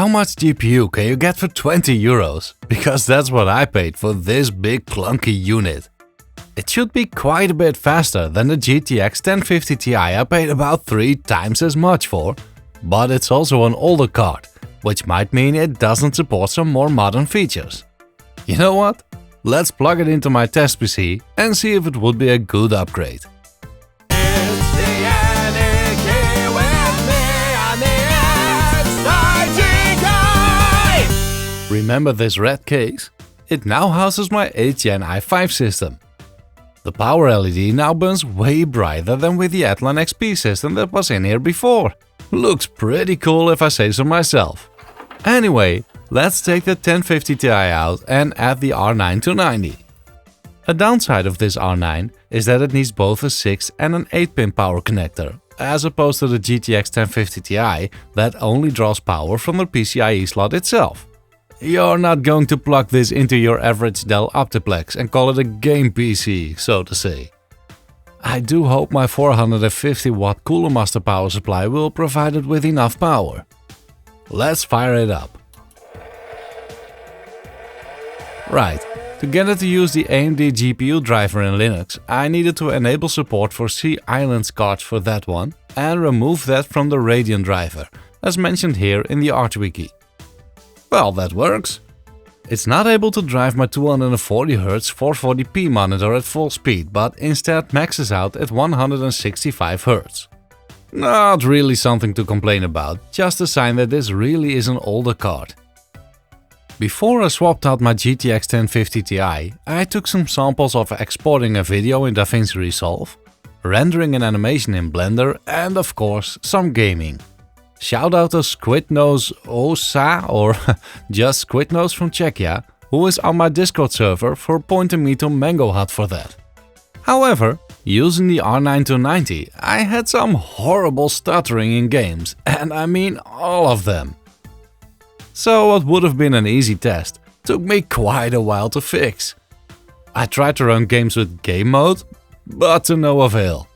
How much GPU can you get for 20 euros? Because that's what I paid for this big clunky unit. It should be quite a bit faster than the GTX 1050 Ti I paid about 3 times as much for, but it's also an older card, which might mean it doesn't support some more modern features. You know what? Let's plug it into my test PC and see if it would be a good upgrade. Remember this red case? It now houses my 8th Gen i5 system. The power LED now burns way brighter than with the Athlon XP system that was in here before. Looks pretty cool if I say so myself. Anyway, let's take the 1050 Ti out and add the R9 to 90. A downside of this R9 is that it needs both a 6 and an 8-pin power connector, as opposed to the GTX 1050 Ti that only draws power from the PCIe slot itself. You're not going to plug this into your average Dell Optiplex and call it a game PC, so to say. I do hope my 450 watt Cooler Master power supply will provide it with enough power. Let's fire it up. Right, to get it to use the AMD GPU driver in Linux, I needed to enable support for Sea Islands cards for that one and remove that from the Radeon driver, as mentioned here in the ArchWiki. Well, that works. It's not able to drive my 240Hz 440p monitor at full speed, but instead maxes out at 165Hz. Not really something to complain about, just a sign that this really is an older card. Before I swapped out my GTX 1050 Ti, I took some samples of exporting a video in DaVinci Resolve, rendering an animation in Blender, and of course some gaming. Shout out to Squidnose Osa, or just Squidnose from Czechia, who is on my Discord server for pointing me to Mango Hut for that. However, using the R9 to 90, I had some horrible stuttering in games, and I mean all of them. So what would have been an easy test took me quite a while to fix. I tried to run games with game mode, but to no avail.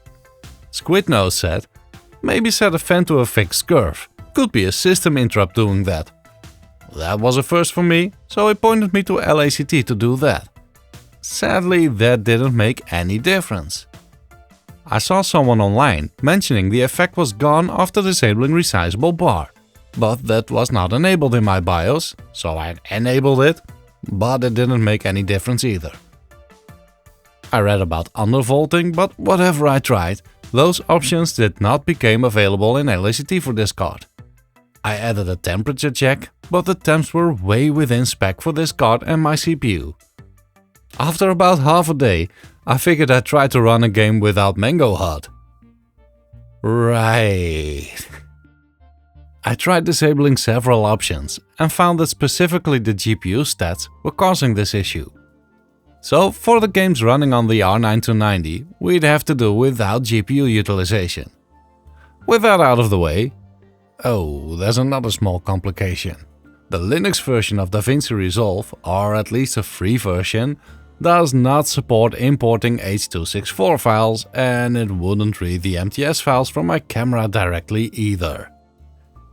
Squidnose said, maybe set a fan to a fixed curve. Could be a system interrupt doing that. That was a first for me, so he pointed me to LACT to do that. Sadly, that didn't make any difference. I saw someone online mentioning the effect was gone after disabling resizable bar. But that was not enabled in my BIOS, so I enabled it, but it didn't make any difference either. I read about undervolting, but whatever I tried, those options did not become available in LACT for this card. I added a temperature check, but the temps were way within spec for this card and my CPU. After about half a day, I figured I'd try to run a game without Mango Hut. Right. I tried disabling several options and found that specifically the GPU stats were causing this issue. So for the games running on the R9 to 90, we'd have to do without GPU utilization. With that out of the way, oh, there's another small complication. The Linux version of DaVinci Resolve, or at least a free version, does not support importing H.264 files, and it wouldn't read the MTS files from my camera directly either.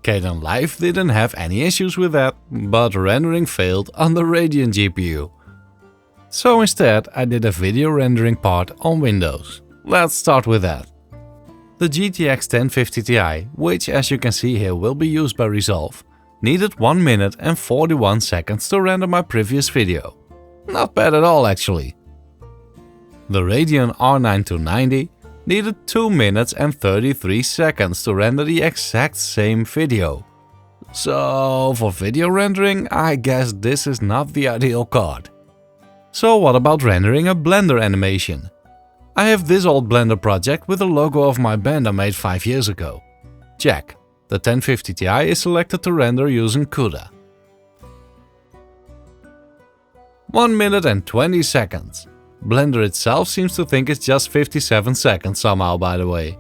Kdenlive didn't have any issues with that, but rendering failed on the Radeon GPU. So instead, I did a video rendering part on Windows. Let's start with that. The GTX 1050 Ti, which as you can see here will be used by Resolve, needed 1 minute and 41 seconds to render my previous video. Not bad at all actually. The Radeon R9 to 90 needed 2 minutes and 33 seconds to render the exact same video. So for video rendering, I guess this is not the ideal card. So what about rendering a Blender animation? I have this old Blender project with the logo of my band I made 5 years ago. Check. The 1050 Ti is selected to render using CUDA. 1 minute and 20 seconds. Blender itself seems to think it's just 57 seconds somehow, by the way.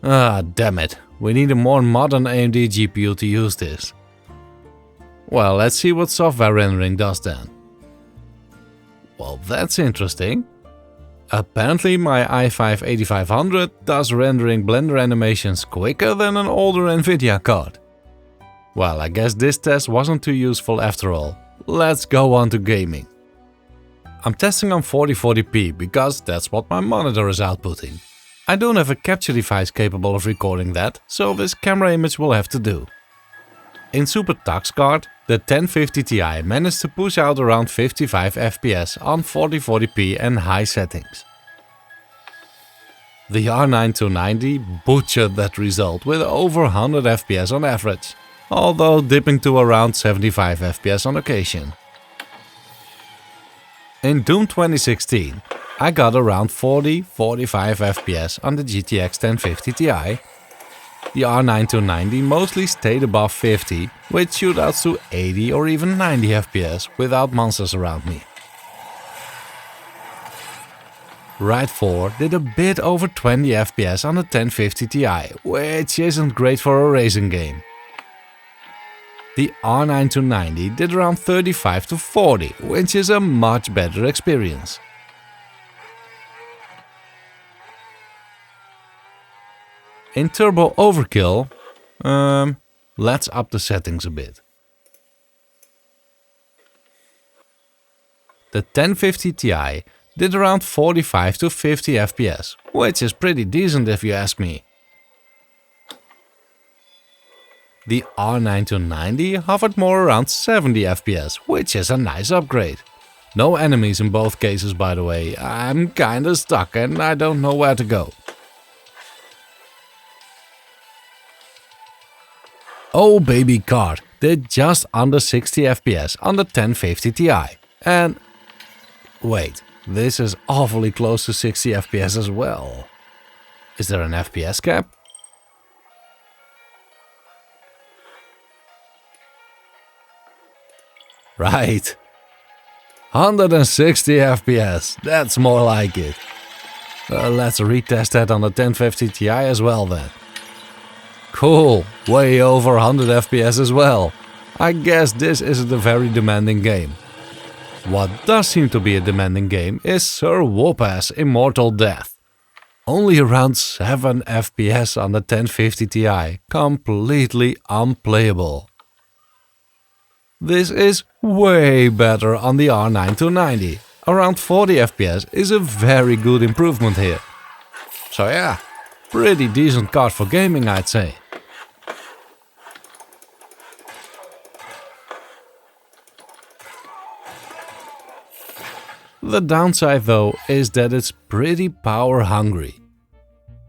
Ah, damn it. We need a more modern AMD GPU to use this. Well, let's see what software rendering does then. Well, that's interesting. Apparently my i5-8500 does rendering Blender animations quicker than an older Nvidia card. Well, I guess this test wasn't too useful after all. Let's go on to gaming. I'm testing on 4040p because that's what my monitor is outputting. I don't have a capture device capable of recording that, so this camera image will have to do. In Super Tux Card, the 1050 Ti managed to push out around 55 FPS on 4040p and high settings. The R9 290 butchered that result with over 100 FPS on average, although dipping to around 75 FPS on occasion. In Doom 2016, I got around 40-45 FPS on the GTX 1050 Ti. The R9 290 mostly stayed above 50, with shootouts to 80 or even 90 FPS without monsters around me. Ride 4 did a bit over 20 FPS on the 1050 Ti, which isn't great for a racing game. The R9 290 did around 35 to 40, which is a much better experience. In Turbo Overkill, let's up the settings a bit. The 1050 Ti did around 45 to 50 FPS, which is pretty decent if you ask me. The R9 290 hovered more around 70 FPS, which is a nice upgrade. No enemies in both cases, by the way. I'm kinda stuck and I don't know where to go. Oh baby card did just under 60 FPS on the 1050 Ti. And wait, this is awfully close to 60 FPS as well. Is there an FPS cap? Right. 160 FPS, that's more like it. Let's retest that on the 1050 Ti as well then. Cool, way over 100 FPS as well. I guess this isn't a very demanding game. What does seem to be a demanding game is Sir Whoopass Immortal Death. Only around 7 FPS on the 1050 Ti, completely unplayable. This is way better on the R9 290. Around 40 FPS is a very good improvement here. So yeah, pretty decent card for gaming, I'd say. The downside though is that it's pretty power hungry.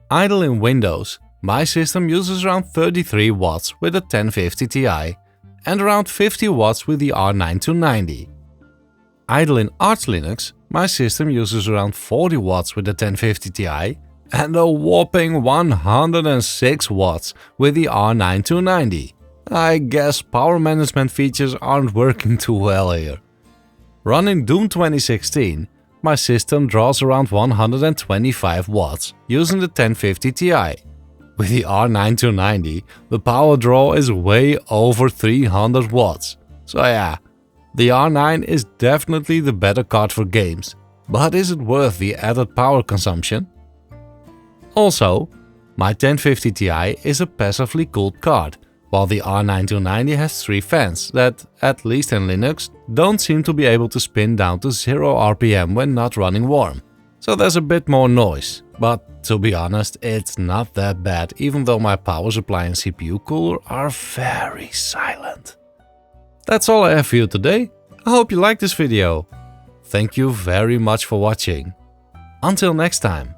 Idle in Windows, my system uses around 33 watts with a 1050 Ti and around 50 watts with the R9 290. Idle in Arch Linux, my system uses around 40 watts with the 1050 Ti and a whopping 106 watts with the R9 290. I guess power management features aren't working too well here. Running Doom 2016, my system draws around 125 watts using the 1050 Ti. With the R9 290, the power draw is way over 300 watts. So yeah, the R9 is definitely the better card for games, but is it worth the added power consumption? Also, my 1050 Ti is a passively cooled card, while the R9 290 has 3 fans that, at least in Linux, don't seem to be able to spin down to 0 RPM when not running warm. So there's a bit more noise, but to be honest, it's not that bad even though my power supply and CPU cooler are very silent. That's all I have for you today. I hope you liked this video. Thank you very much for watching. Until next time.